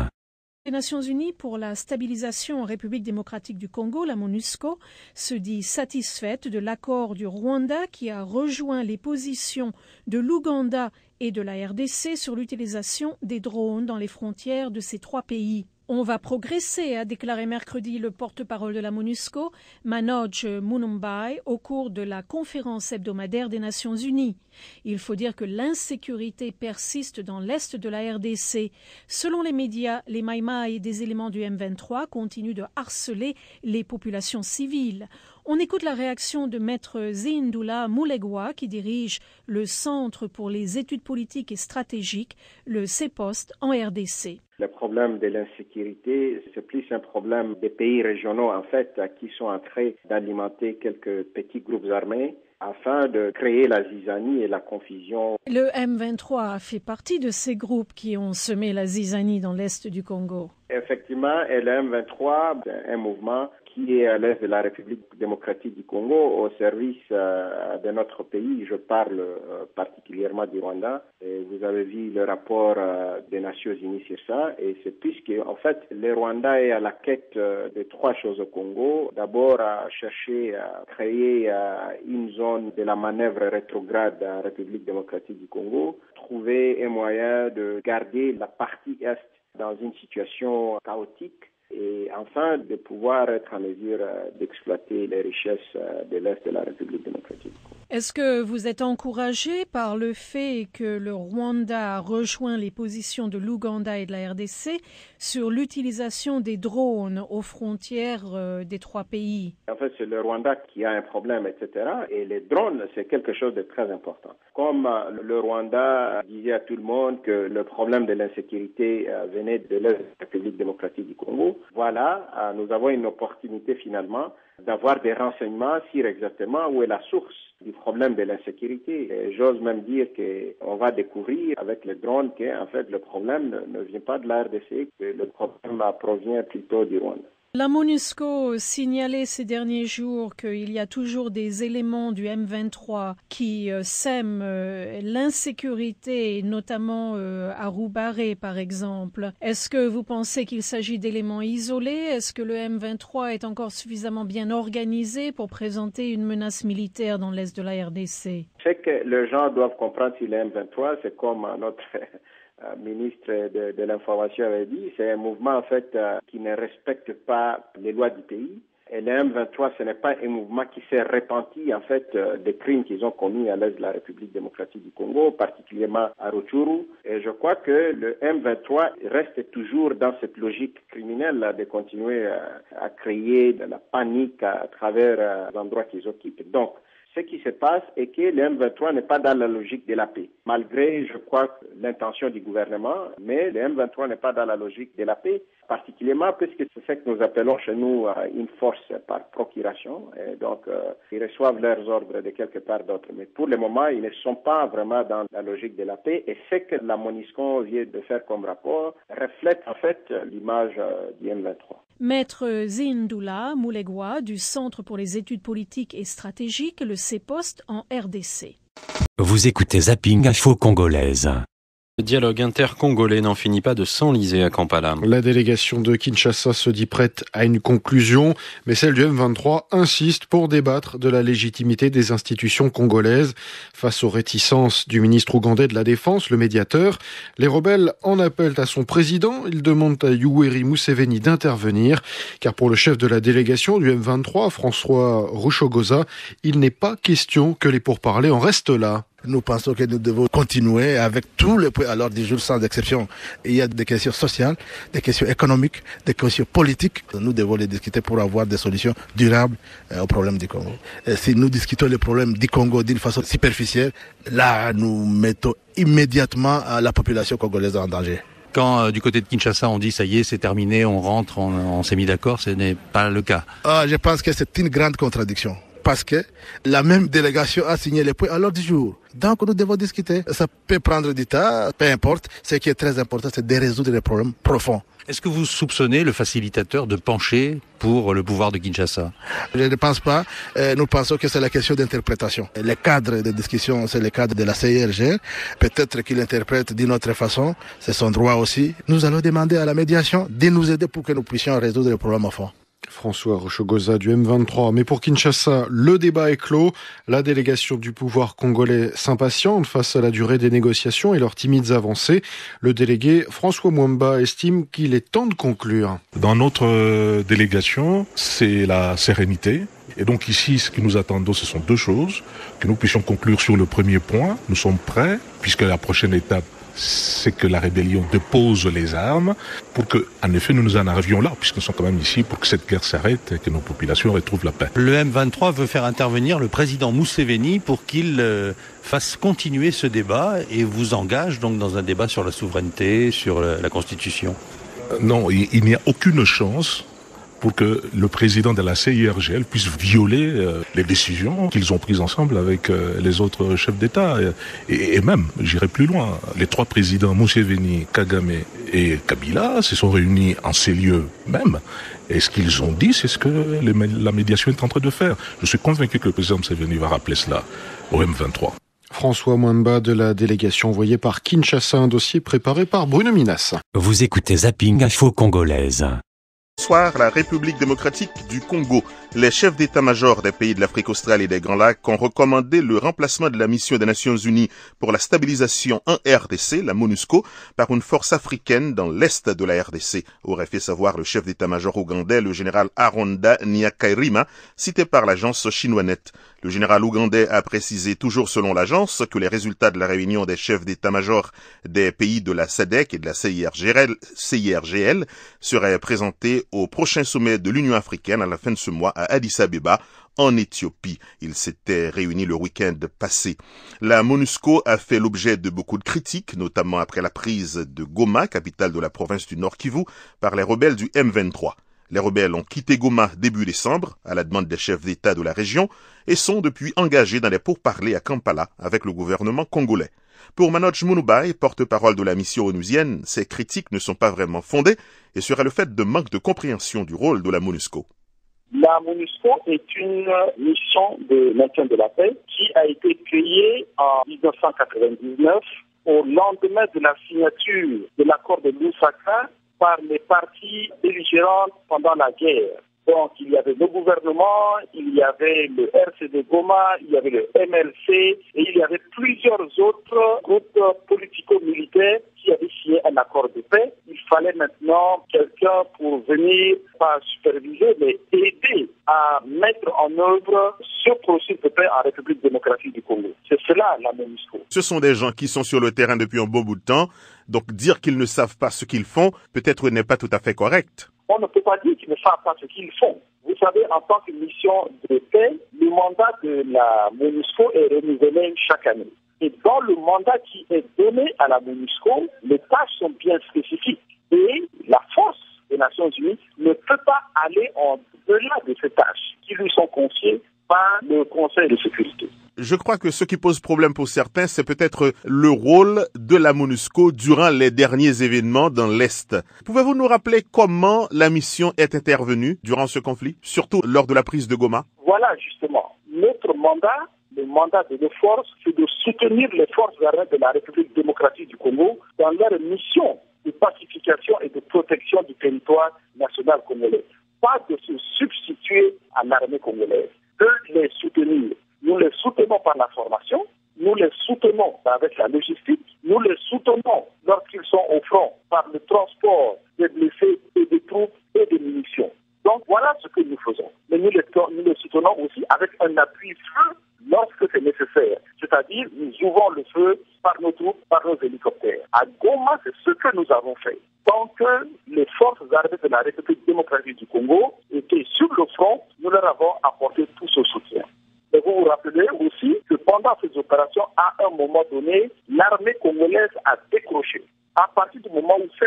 Les Nations Unies pour la stabilisation en République démocratique du Congo, la MONUSCO, se dit satisfaite de l'accord du Rwanda qui a rejoint les positions de l'Ouganda et de la RDC sur l'utilisation des drones dans les frontières de ces trois pays. On va progresser, a déclaré mercredi le porte-parole de la MONUSCO, Manoj Munumbai, au cours de la conférence hebdomadaire des Nations Unies. Il faut dire que l'insécurité persiste dans l'est de la RDC. Selon les médias, les Maïmaï et des éléments du M23 continuent de harceler les populations civiles. On écoute la réaction de maître Zindula Mulegwa qui dirige le Centre pour les études politiques et stratégiques, le CEPOST, en RDC. Le problème de l'insécurité, c'est plus un problème des pays régionaux, en fait, qui sont en train d'alimenter quelques petits groupes armés afin de créer la zizanie et la confusion. Le M23 a fait partie de ces groupes qui ont semé la zizanie dans l'est du Congo. Effectivement, et le M23, c'est un mouvement qui est à l'est de la République démocratique du Congo au service de notre pays. Je parle particulièrement du Rwanda. Et vous avez vu le rapport des Nations Unies sur ça. Et c'est puisque, en fait, le Rwanda est à la quête de trois choses au Congo. D'abord, à chercher à créer une zone de la manœuvre rétrograde de la République démocratique du Congo. Trouver un moyen de garder la partie est dans une situation chaotique. Et enfin, de pouvoir être en mesure d'exploiter les richesses de l'Est de la République démocratique. Est-ce que vous êtes encouragé par le fait que le Rwanda a rejoint les positions de l'Ouganda et de la RDC sur l'utilisation des drones aux frontières des trois pays? En fait, c'est le Rwanda qui a un problème, etc. Et les drones, c'est quelque chose de très important. Comme le Rwanda disait à tout le monde que le problème de l'insécurité venait de l'Est de la République démocratique du Congo, voilà, nous avons une opportunité finalement d'avoir des renseignements sur exactement où est la source du problème de l'insécurité. Et j'ose même dire qu'on va découvrir avec les drones qu'en fait le problème ne vient pas de la RDC, que le problème provient plutôt du Rwanda. La MONUSCO signalait ces derniers jours qu'il y a toujours des éléments du M23 qui sèment l'insécurité, notamment à Roubaré par exemple. Est-ce que vous pensez qu'il s'agit d'éléments isolés? Est-ce que le M23 est encore suffisamment bien organisé pour présenter une menace militaire dans l'est de la RDC? C'est que les gens doivent comprendre si le M23, c'est comme notre ministre de l'Information avait dit, c'est un mouvement en fait qui ne respecte pas les lois du pays. Et le M23, ce n'est pas un mouvement qui s'est repenti en fait des crimes qu'ils ont commis à l'est de la République démocratique du Congo, particulièrement à Rutshuru. Et je crois que le M23 reste toujours dans cette logique criminelle là, de continuer à créer de la panique à travers les endroits qu'ils occupent. Donc, ce qui se passe est que le M23 n'est pas dans la logique de la paix, malgré, je crois, l'intention du gouvernement, mais le M23 n'est pas dans la logique de la paix, particulièrement puisque c'est ce que nous appelons chez nous une force par procuration, et donc ils reçoivent leurs ordres de quelque part d'autre. Mais pour le moment, ils ne sont pas vraiment dans la logique de la paix, et ce que la MONUSCO vient de faire comme rapport reflète en fait l'image du M23. Maître Zindula Mulegwa du Centre pour les études politiques et stratégiques, le CEPOST en RDC. Vous écoutez Zapping Info Congolaise. Le dialogue intercongolais n'en finit pas de s'enliser à Kampala. La délégation de Kinshasa se dit prête à une conclusion, mais celle du M23 insiste pour débattre de la légitimité des institutions congolaises. Face aux réticences du ministre ougandais de la Défense, le médiateur, les rebelles en appellent à son président. Ils demandent à Yoweri Museveni d'intervenir, car pour le chef de la délégation du M23, François Rushogoza, il n'est pas question que les pourparlers en restent là. Nous pensons que nous devons continuer avec tous les points à l'ordre du jour sans exception. Il y a des questions sociales, des questions économiques, des questions politiques. Nous devons les discuter pour avoir des solutions durables aux problèmes du Congo. Et si nous discutons les problèmes du Congo d'une façon superficielle, là nous mettons immédiatement la population congolaise en danger. Quand du côté de Kinshasa on dit ça y est, c'est terminé, on rentre, on s'est mis d'accord, ce n'est pas le cas. Je pense que c'est une grande contradiction. Parce que la même délégation a signé les points à l'ordre du jour. Donc nous devons discuter. Ça peut prendre du temps, peu importe. Ce qui est très important, c'est de résoudre les problèmes profonds. Est-ce que vous soupçonnez le facilitateur de pencher pour le pouvoir de Kinshasa? Je ne pense pas. Nous pensons que c'est la question d'interprétation. Le cadre de discussion, c'est le cadre de la CIRGL. Peut-être qu'il interprète d'une autre façon. C'est son droit aussi. Nous allons demander à la médiation de nous aider pour que nous puissions résoudre les problèmes au fond. François Rochogoza du M23. Mais pour Kinshasa, le débat est clos. La délégation du pouvoir congolais s'impatiente face à la durée des négociations et leurs timides avancées. Le délégué François Mwamba estime qu'il est temps de conclure. Dans notre délégation, c'est la sérénité. Et donc ici, ce que nous attendons, ce sont deux choses. Que nous puissions conclure sur le premier point. Nous sommes prêts, puisque la prochaine étape, c'est que la rébellion dépose les armes pour que, en effet, nous en arrivions là, puisque nous sommes quand même ici pour que cette guerre s'arrête et que nos populations retrouvent la paix. Le M23 veut faire intervenir le président Museveni pour qu'il fasse continuer ce débat et vous engage donc dans un débat sur la souveraineté, sur la Constitution. Non, il n'y a aucune chance pour que le président de la CIRGL puisse violer les décisions qu'ils ont prises ensemble avec les autres chefs d'État. Et même, j'irai plus loin, les trois présidents, Museveni, Kagame et Kabila, se sont réunis en ces lieux même. Et ce qu'ils ont dit, c'est ce que la médiation est en train de faire. Je suis convaincu que le président Museveni va rappeler cela au M23. François Mwamba de la délégation envoyée par Kinshasa, un dossier préparé par Bruno Minas. Vous écoutez Zapping Info Congolaise. Soir, la République démocratique du Congo. Les chefs d'état-major des pays de l'Afrique australe et des Grands Lacs ont recommandé le remplacement de la mission des Nations Unies pour la stabilisation en RDC, la MONUSCO, par une force africaine dans l'est de la RDC, aurait fait savoir le chef d'état-major ougandais, le général Aronda Nyakairima, cité par l'agence Chinois-Net. Le général ougandais a précisé, toujours selon l'agence, que les résultats de la réunion des chefs d'état-major des pays de la SADC et de la CIRGL seraient présentés au prochain sommet de l'Union africaine à la fin de ce mois à Addis Abeba, en Éthiopie. Ils s'étaient réunis le week-end passé. La MONUSCO a fait l'objet de beaucoup de critiques, notamment après la prise de Goma, capitale de la province du Nord Kivu, par les rebelles du M23. Les rebelles ont quitté Goma début décembre, à la demande des chefs d'État de la région, et sont depuis engagés dans les pourparlers à Kampala avec le gouvernement congolais. Pour Manoj Munubai, porte-parole de la mission onusienne, ces critiques ne sont pas vraiment fondées et seraient le fait de manque de compréhension du rôle de la MONUSCO. La MONUSCO est une mission de maintien de la paix qui a été créée en 1999 au lendemain de la signature de l'accord de Lusaka par les parties belligérantes pendant la guerre. Donc, il y avait le gouvernement, il y avait le RCD Goma, il y avait le MLC et il y avait plusieurs autres groupes politico-militaires qui avaient signé un accord de paix. Il fallait maintenant quelqu'un pour venir, pas superviser, mais aider à mettre en œuvre ce processus de paix en République démocratique du Congo. C'est cela, la MONUSCO. Ce sont des gens qui sont sur le terrain depuis un bon bout de temps, donc dire qu'ils ne savent pas ce qu'ils font, peut-être n'est pas tout à fait correct. On ne peut pas dire qu'ils ne savent pas ce qu'ils font. Vous savez, en tant que mission de paix, le mandat de la MONUSCO est renouvelé chaque année. Et dans le mandat qui est donné à la MONUSCO, les tâches sont bien spécifiques. Et la force des Nations Unies ne peut pas aller en-delà de ces tâches qui lui sont confiées par le Conseil de sécurité. Je crois que ce qui pose problème pour certains, c'est peut-être le rôle de la MONUSCO durant les derniers événements dans l'Est. Pouvez-vous nous rappeler comment la mission est intervenue durant ce conflit, surtout lors de la prise de Goma? Voilà, justement. Notre mandat, le mandat de nos forces, c'est de soutenir les forces armées de la République démocratique du Congo dans leur mission de pacification et de protection du territoire national congolais. Pas de se substituer à l'armée congolaise, de les soutenir. Nous les soutenons par la formation, nous les soutenons avec la logistique, nous les soutenons lorsqu'ils sont au front par le transport des blessés et des troupes et des munitions. Donc voilà ce que nous faisons. Mais nous les soutenons aussi avec un appui feu lorsque c'est nécessaire. C'est-à-dire, nous ouvrons le feu par nos troupes, par nos hélicoptères. À Goma, c'est ce que nous avons fait. Tant que les forces armées de la République démocratique du Congo étaient sur le front, nous leur avons apporté tout ce soutien. Et vous vous rappelez aussi que pendant ces opérations, à un moment donné, l'armée congolaise a décroché. À partir du moment où ces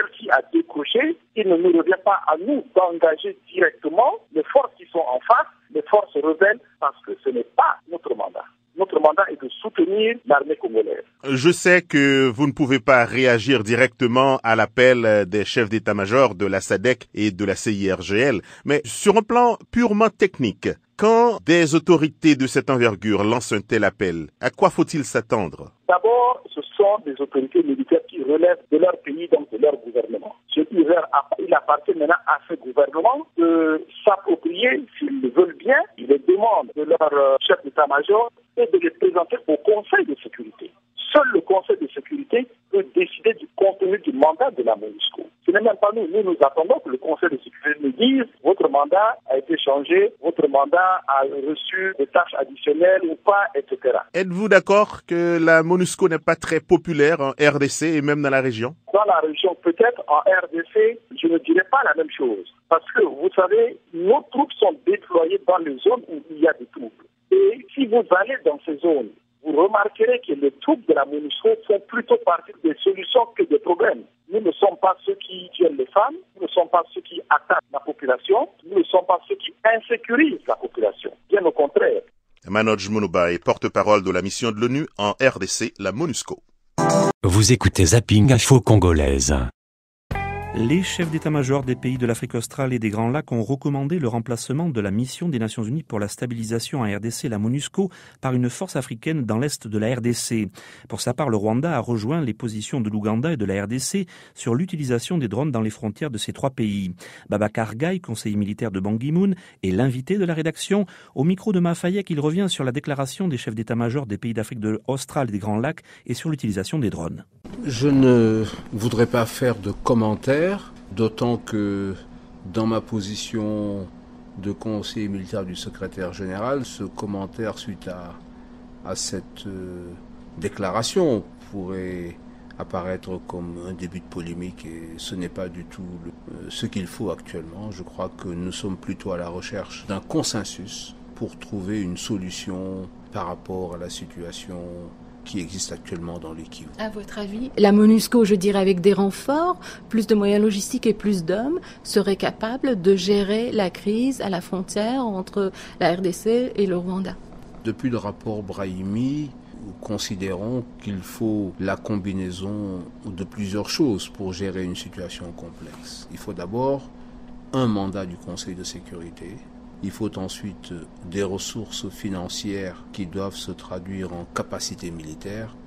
à nous d'engager directement les forces qui sont en face, les forces rebelles, parce que ce n'est pas notre mandat. Notre mandat est de soutenir l'armée congolaise. Je sais que vous ne pouvez pas réagir directement à l'appel des chefs d'état-major de la SADC et de la CIRGL, mais sur un plan purement technique, quand des autorités de cette envergure lancent un tel appel, à quoi faut-il s'attendre? D'abord, ce sont des autorités militaires qui relèvent de leur pays, donc de leur gouvernement. Il appartient maintenant à ce gouvernement de s'approprier, s'ils le veulent bien, ils les demandent de leur chef d'état-major et de les présenter au Conseil de sécurité. Seul le Conseil de sécurité peut décider du contenu du mandat de la MONUSCO. Ce n'est même pas nous. Nous attendons que le Conseil de sécurité nous dise votre mandat a été changé, votre mandat a reçu des tâches additionnelles ou pas, etc. Êtes-vous d'accord que la MONUSCO n'est pas très populaire en RDC et même dans la région? Dans la région, peut-être, en RDC, je ne dirais pas la même chose. Parce que, vous savez, nos troupes sont déployées dans les zones où il y a des troubles. Et si vous allez dans ces zones, vous remarquerez que les troupes de la MONUSCO font plutôt partie des solutions que des problèmes. Nous ne sommes pas ceux qui violent les femmes, nous ne sommes pas ceux qui attaquent la population, nous ne sommes pas ceux qui insécurisent la population. Bien au contraire. Manoj Munuba est porte-parole de la mission de l'ONU en RDC, la MONUSCO. Vous écoutez Zapping Info Congolaise. Les chefs d'état-major des pays de l'Afrique australe et des Grands Lacs ont recommandé le remplacement de la mission des Nations Unies pour la stabilisation en RDC, la MONUSCO, par une force africaine dans l'est de la RDC. Pour sa part, le Rwanda a rejoint les positions de l'Ouganda et de la RDC sur l'utilisation des drones dans les frontières de ces trois pays. Babacar Gaye, conseiller militaire de Ban Ki-moon, est l'invité de la rédaction. Au micro de Mafayek, il revient sur la déclaration des chefs d'état-major des pays d'Afrique australe et des Grands Lacs et sur l'utilisation des drones. Je ne voudrais pas faire de commentaires, d'autant que dans ma position de conseiller militaire du secrétaire général, ce commentaire suite à cette déclaration pourrait apparaître comme un début de polémique et ce n'est pas du tout ce qu'il faut actuellement. Je crois que nous sommes plutôt à la recherche d'un consensus pour trouver une solution par rapport à la situation qui existe actuellement dans les Kivu. À votre avis, la MONUSCO, je dirais avec des renforts, plus de moyens logistiques et plus d'hommes, serait capable de gérer la crise à la frontière entre la RDC et le Rwanda? Depuis le rapport Brahimi, nous considérons qu'il faut la combinaison de plusieurs choses pour gérer une situation complexe. Il faut d'abord un mandat du Conseil de sécurité. Il faut ensuite des ressources financières qui doivent se traduire en capacité militaire.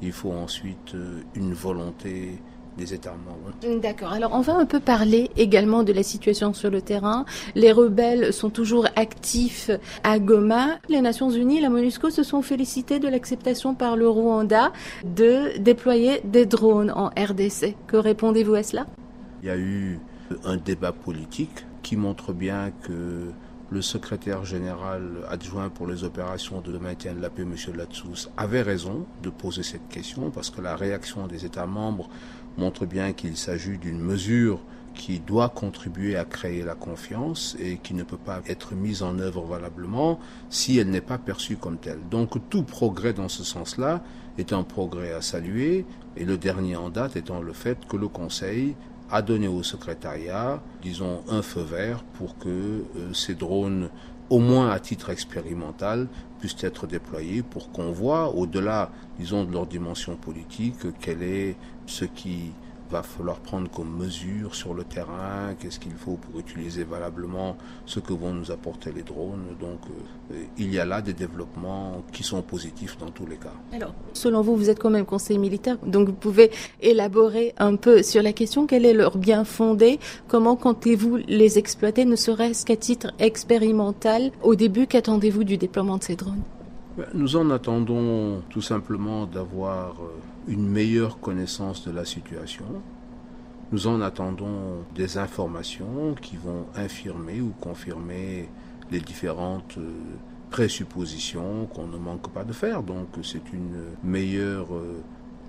Il faut ensuite une volonté des États membres. D'accord. Alors on va un peu parler également de la situation sur le terrain. Les rebelles sont toujours actifs à Goma. Les Nations Unies, la MONUSCO se sont félicitées de l'acceptation par le Rwanda de déployer des drones en RDC. Que répondez-vous à cela? Il y a eu un débat politique qui montre bien que le secrétaire général adjoint pour les opérations de maintien de la paix, M. Latsous, avait raison de poser cette question parce que la réaction des États membres montre bien qu'il s'agit d'une mesure qui doit contribuer à créer la confiance et qui ne peut pas être mise en œuvre valablement si elle n'est pas perçue comme telle. Donc tout progrès dans ce sens-là est un progrès à saluer et le dernier en date étant le fait que le Conseil a donné au secrétariat, disons, un feu vert pour que ces drones, au moins à titre expérimental, puissent être déployés pour qu'on voit, au-delà, disons, de leur dimension politique, quel est ce qui va falloir prendre comme mesure sur le terrain, qu'est-ce qu'il faut pour utiliser valablement ce que vont nous apporter les drones. Donc il y a là des développements qui sont positifs dans tous les cas. Alors, selon vous, vous êtes quand même conseiller militaire, donc vous pouvez élaborer un peu sur la question. Quel est leur bien fondé? Comment comptez-vous les exploiter, ne serait-ce qu'à titre expérimental? Au début, qu'attendez-vous du déploiement de ces drones? Nous en attendons tout simplement d'avoir une meilleure connaissance de la situation. Nous en attendons des informations qui vont infirmer ou confirmer les différentes présuppositions qu'on ne manque pas de faire. Donc c'est une meilleure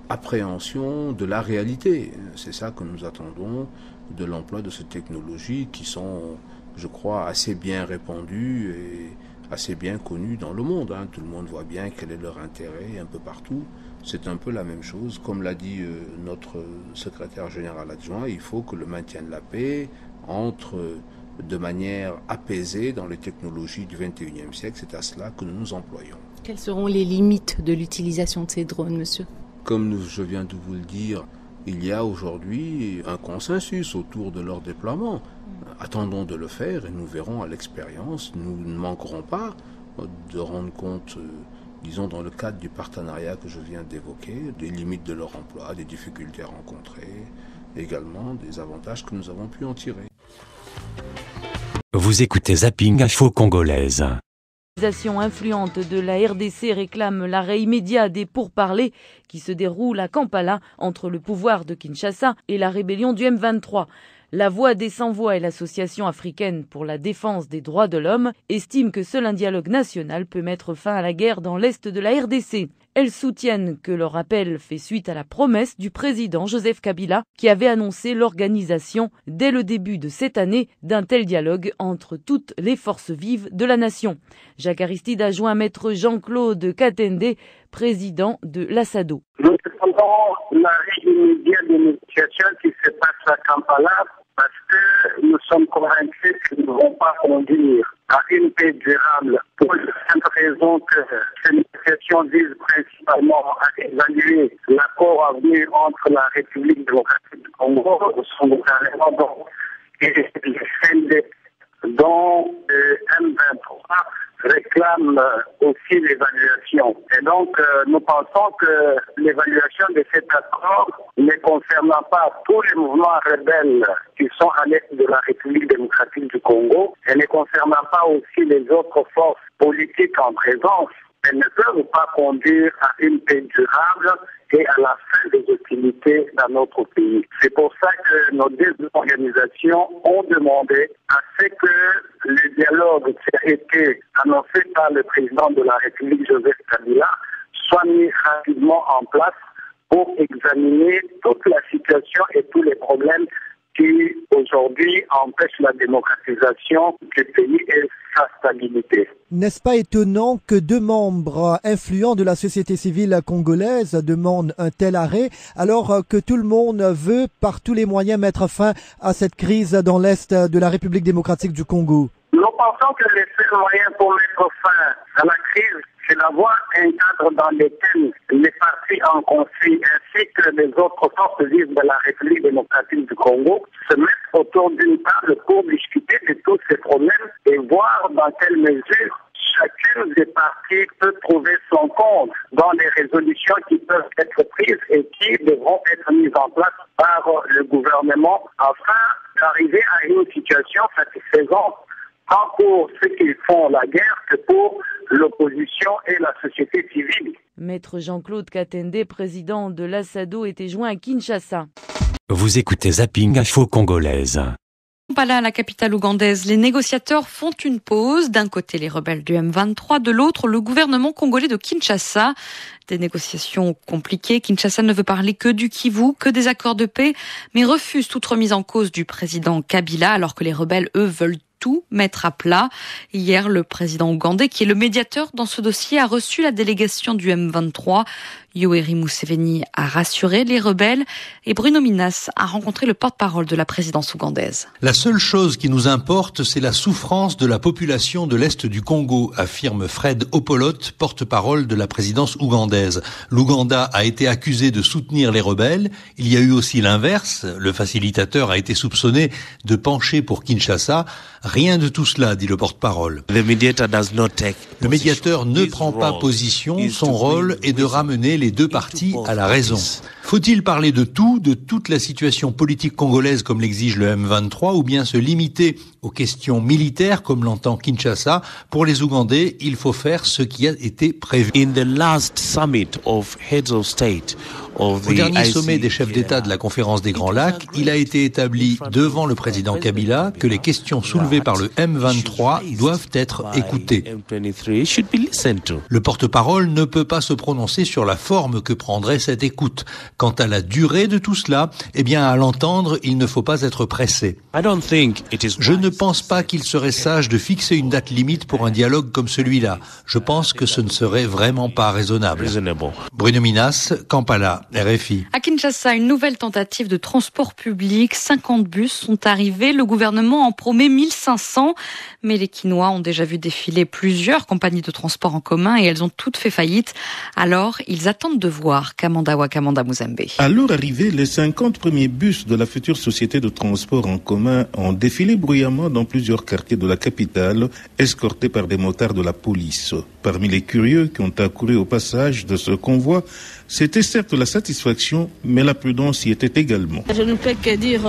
appréhension de la réalité. C'est ça que nous attendons de l'emploi de ces technologies qui sont, je crois, assez bien répandues et assez bien connues dans le monde. Tout le monde voit bien quel est leur intérêt un peu partout. C'est un peu la même chose. Comme l'a dit notre secrétaire général adjoint, il faut que le maintien de la paix entrent de manière apaisée dans les technologies du XXIe siècle. C'est à cela que nous nous employons. Quelles seront les limites de l'utilisation de ces drones, monsieur ? Comme je viens de vous le dire, il y a aujourd'hui un consensus autour de leur déploiement. Attendons de le faire et nous verrons à l'expérience. Nous ne manquerons pas de rendre compte, disons dans le cadre du partenariat que je viens d'évoquer, des limites de leur emploi, des difficultés rencontrées, également des avantages que nous avons pu en tirer. Vous écoutez Zapping Info Congolaise. L'organisation influente de la RDC réclame l'arrêt immédiat des pourparlers qui se déroulent à Kampala entre le pouvoir de Kinshasa et la rébellion du M23. La Voix des Sans-Voix et l'Association africaine pour la défense des droits de l'homme estiment que seul un dialogue national peut mettre fin à la guerre dans l'est de la RDC. Elles soutiennent que leur appel fait suite à la promesse du président Joseph Kabila qui avait annoncé l'organisation dès le début de cette année d'un tel dialogue entre toutes les forces vives de la nation. Jacques Aristide a joint maître Jean-Claude Katende, président de l'Assado. Nous demandons l'arrêt immédiat des négociations qui se passent à Kampala parce que nous sommes convaincus qu'ils ne vont pas conduire à une paix durable pour la simple raison que ces négociations visent principalement à évaluer l'accord à venir entre la République démocratique du Congo, son gouvernement et le CNDP, dont le M23 réclame aussi l'évaluation. Et donc, nous pensons que l'évaluation de cet accord ne concernant pas tous les mouvements rebelles qui sont à l'est de la République démocratique du Congo et ne concernant pas aussi les autres forces politiques en présence, elles ne peuvent pas conduire à une paix durable et à la fin des hostilités dans notre pays. C'est pour ça que nos deux organisations ont demandé à ce que le dialogue qui a été annoncé par le président de la République, Joseph Kabila, soit mis rapidement en place pour examiner toute la situation et tous les problèmes qui aujourd'hui empêchent la démocratisation du pays et sa stabilité. N'est-ce pas étonnant que deux membres influents de la société civile congolaise demandent un tel arrêt alors que tout le monde veut par tous les moyens mettre fin à cette crise dans l'est de la République démocratique du Congo? Nous pensons que le seul moyen pour mettre fin à la crise, c'est d'avoir un cadre dans lequel les partis en conflit ainsi que les autres forces vives de la République démocratique du Congo se mettent autour d'une table pour discuter de tous ces problèmes et voir dans quelle mesure chacune des parties peut trouver son compte dans les résolutions qui peuvent être prises et qui devront être mises en place par le gouvernement afin d'arriver à une situation satisfaisante tant pour ceux qui font la guerre que pour l'opposition et la société civile. Maître Jean-Claude Katende, président de l'Assado, était joint à Kinshasa. Vous écoutez Zapping Info Congolaise. Kampala, la capitale ougandaise, les négociateurs font une pause. D'un côté, les rebelles du M23, de l'autre, le gouvernement congolais de Kinshasa. Des négociations compliquées. Kinshasa ne veut parler que du Kivu, que des accords de paix, mais refuse toute remise en cause du président Kabila, alors que les rebelles, eux, veulent tout mettre à plat. Hier, le président ougandais, qui est le médiateur dans ce dossier, a reçu la délégation du M23. Yoweri Museveni a rassuré les rebelles et Bruno Minas a rencontré le porte-parole de la présidence ougandaise. La seule chose qui nous importe, c'est la souffrance de la population de l'Est du Congo, affirme Fred Opolot, porte-parole de la présidence ougandaise. L'Ouganda a été accusé de soutenir les rebelles. Il y a eu aussi l'inverse. Le facilitateur a été soupçonné de pencher pour Kinshasa. Rien de tout cela, dit le porte-parole. Le médiateur ne prend pas position. Son rôle est de ramener les deux parties à la raison. Faut-il parler de tout, de toute la situation politique congolaise comme l'exige le M23, ou bien se limiter aux questions militaires comme l'entend Kinshasa? Pour les Ougandais, il faut faire ce qui a été prévu. Au dernier sommet des chefs d'État de la conférence des Grands Lacs, il a été établi devant le président Kabila que les questions soulevées par le M23 doivent être écoutées. Le porte-parole ne peut pas se prononcer sur la forme que prendrait cette écoute. Quant à la durée de tout cela, eh bien, à l'entendre, il ne faut pas être pressé. Je ne pense pas qu'il serait sage de fixer une date limite pour un dialogue comme celui-là. Je pense que ce ne serait vraiment pas raisonnable. Bruno Minas, Kampala, RFI. À Kinshasa, une nouvelle tentative de transport public. 50 bus sont arrivés. Le gouvernement en promet 1500. Mais les Kinois ont déjà vu défiler plusieurs compagnies de transport en commun et elles ont toutes fait faillite. Alors, ils attendent de voir Kamanda Wakamanda Muzembe. À leur arrivée, les 50 premiers bus de la future société de transport en commun ont défilé bruyamment dans plusieurs quartiers de la capitale, escortés par des motards de la police. Parmi les curieux qui ont accouru au passage de ce convoi, c'était certes la satisfaction, mais la prudence y était également. Je ne peux que dire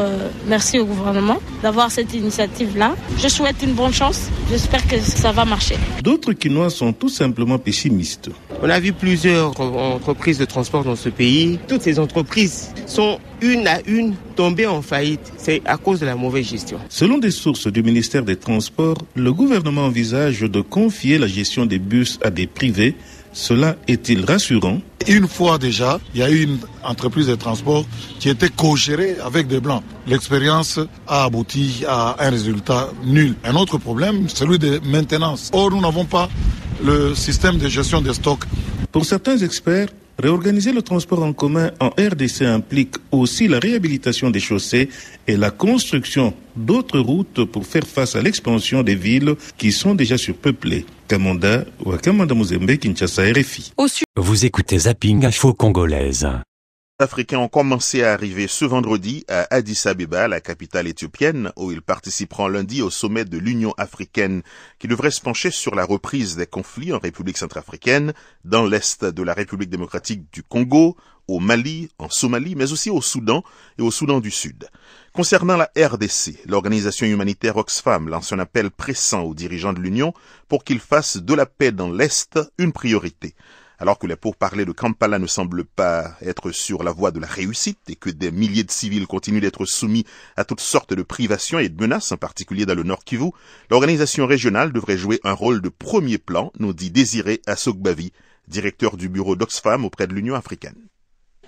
merci au gouvernement d'avoir cette initiative-là. Je souhaite une bonne chance. J'espère que ça va marcher. D'autres Kinois sont tout simplement pessimistes. On a vu plusieurs entreprises de transport dans ce pays. Toutes ces entreprises sont une à une tombées en faillite. C'est à cause de la mauvaise gestion. Selon des sources du ministère des Transports, le gouvernement envisage de confier la gestion des bus à des privés. Cela est-il rassurant? Une fois déjà, il y a eu une entreprise de transport qui était co-gérée avec des Blancs. L'expérience a abouti à un résultat nul. Un autre problème, celui de maintenance. Or, nous n'avons pas le système de gestion des stocks. Pour certains experts, réorganiser le transport en commun en RDC implique aussi la réhabilitation des chaussées et la construction d'autres routes pour faire face à l'expansion des villes qui sont déjà surpeuplées. Kamanda Muzembe, Kinshasa, RFI. Vous écoutez Zapping Info Congolaise. Les Africains ont commencé à arriver ce vendredi à Addis Abeba, la capitale éthiopienne, où ils participeront lundi au sommet de l'Union africaine, qui devrait se pencher sur la reprise des conflits en République centrafricaine, dans l'est de la République démocratique du Congo, au Mali, en Somalie, mais aussi au Soudan et au Soudan du Sud. Concernant la RDC, l'organisation humanitaire Oxfam lance un appel pressant aux dirigeants de l'Union pour qu'ils fassent de la paix dans l'Est une priorité. Alors que les pourparlers de Kampala ne semblent pas être sur la voie de la réussite et que des milliers de civils continuent d'être soumis à toutes sortes de privations et de menaces, en particulier dans le Nord Kivu, l'organisation régionale devrait jouer un rôle de premier plan, nous dit Désiré Assogbavi, directeur du bureau d'Oxfam auprès de l'Union africaine.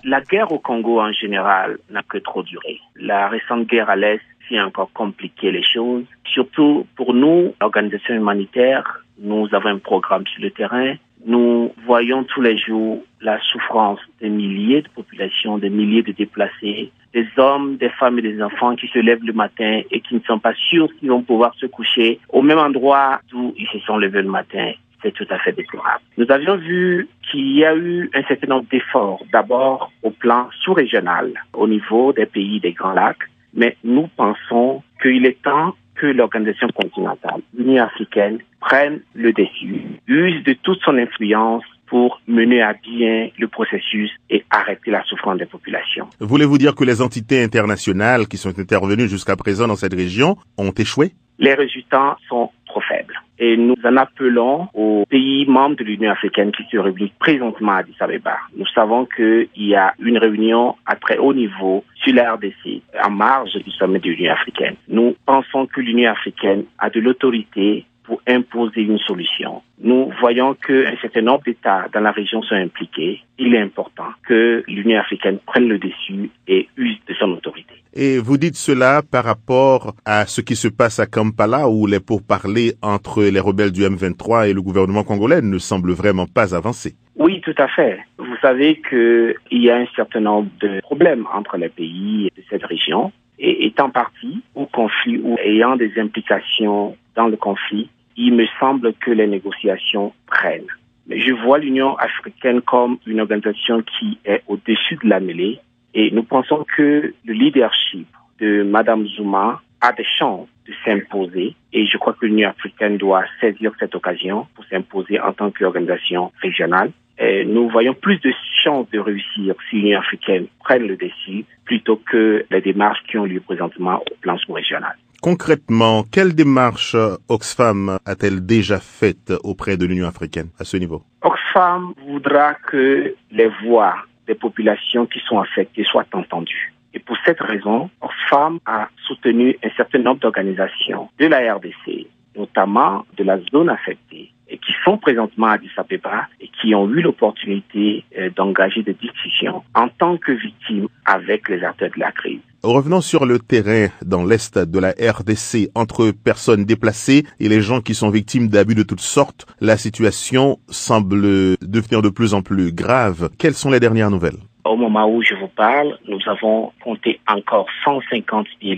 La guerre au Congo en général n'a que trop duré. La récente guerre à l'Est vient encore compliquer les choses. Surtout pour nous, l'organisation humanitaire, nous avons un programme sur le terrain. Nous voyons tous les jours la souffrance des milliers de populations, des milliers de déplacés, des hommes, des femmes et des enfants qui se lèvent le matin et qui ne sont pas sûrs qu'ils vont pouvoir se coucher au même endroit où ils se sont levés le matin. C'est tout à fait déplorable. Nous avions vu qu'il y a eu un certain nombre d'efforts, d'abord au plan sous-régional, au niveau des pays des Grands Lacs, mais nous pensons qu'il est temps que l'organisation continentale, l'Union africaine, prenne le dessus, use de toute son influence pour mener à bien le processus et arrêter la souffrance des populations. Voulez-vous dire que les entités internationales qui sont intervenues jusqu'à présent dans cette région ont échoué? Les résultats sont trop faibles. Et nous en appelons aux pays membres de l'Union africaine qui se réunissent présentement à Addis Abeba. Nous savons qu'il y a une réunion à très haut niveau sur la RDC, en marge du sommet de l'Union africaine. Nous pensons que l'Union africaine a de l'autorité pour imposer une solution. Nous voyons qu'un certain nombre d'États dans la région sont impliqués. Il est important que l'Union africaine prenne le dessus et use de son autorité. Et vous dites cela par rapport à ce qui se passe à Kampala, où les pourparlers entre les rebelles du M23 et le gouvernement congolais ne semblent vraiment pas avancer. Oui, tout à fait. Vous savez qu'il y a un certain nombre de problèmes entre les pays de cette région. Et étant partie au conflit ou ayant des implications dans le conflit, il me semble que les négociations prennent. Mais je vois l'Union africaine comme une organisation qui est au-dessus de la mêlée et nous pensons que le leadership de Mme Zuma a des chances de s'imposer et je crois que l'Union africaine doit saisir cette occasion pour s'imposer en tant qu'organisation régionale. Et nous voyons plus de chances de réussir si l'Union africaine prenne le dessus plutôt que les démarches qui ont lieu présentement au plan sous-régional. Concrètement, quelle démarche Oxfam a-t-elle déjà faite auprès de l'Union africaine à ce niveau? Oxfam voudra que les voix des populations qui sont affectées soient entendues. Et pour cette raison, Oxfam a soutenu un certain nombre d'organisations de la RDC, notamment de la zone affectée, et qui sont présentement à Addis Abeba et qui ont eu l'opportunité d'engager des discussions en tant que victimes avec les acteurs de la crise. Revenons sur le terrain dans l'est de la RDC, entre personnes déplacées et les gens qui sont victimes d'abus de toutes sortes. La situation semble devenir de plus en plus grave. Quelles sont les dernières nouvelles? Au moment où je vous parle, nous avons compté encore 150 000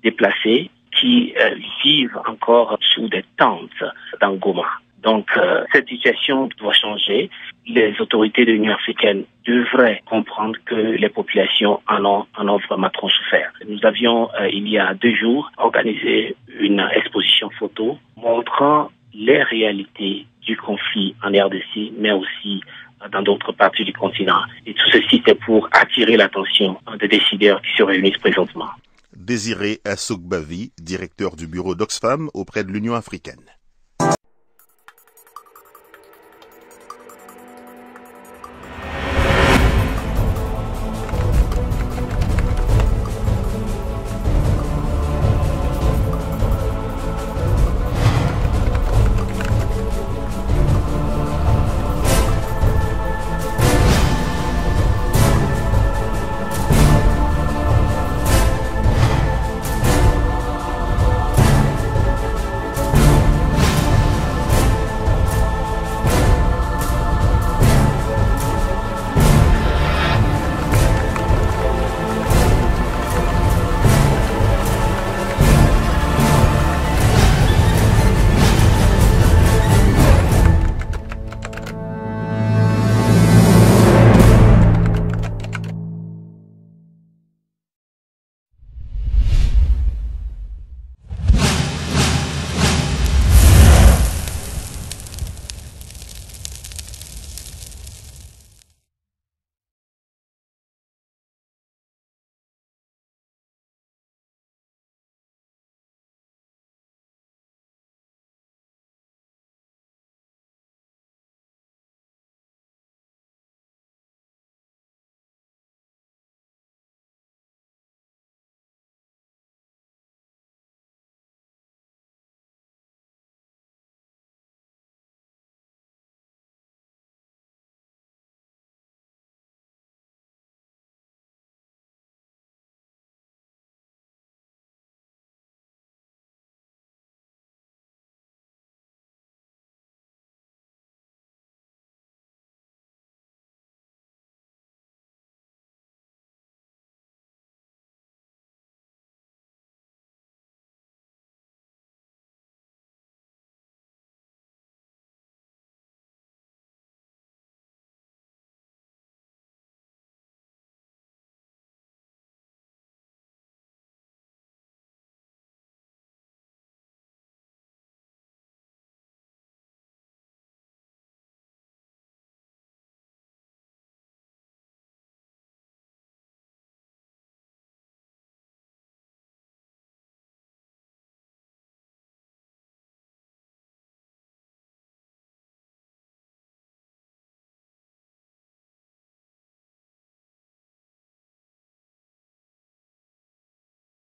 déplacés qui vivent encore sous des tentes dans Goma. Donc, cette situation doit changer. Les autorités de l'Union africaine devraient comprendre que les populations en ont vraiment trop souffert. Nous avions, il y a 2 jours, organisé une exposition photo montrant les réalités du conflit en RDC, mais aussi dans d'autres parties du continent. Et tout ceci, c'est pour attirer l'attention des décideurs qui se réunissent présentement. Désiré Assogbavi, directeur du bureau d'Oxfam auprès de l'Union africaine.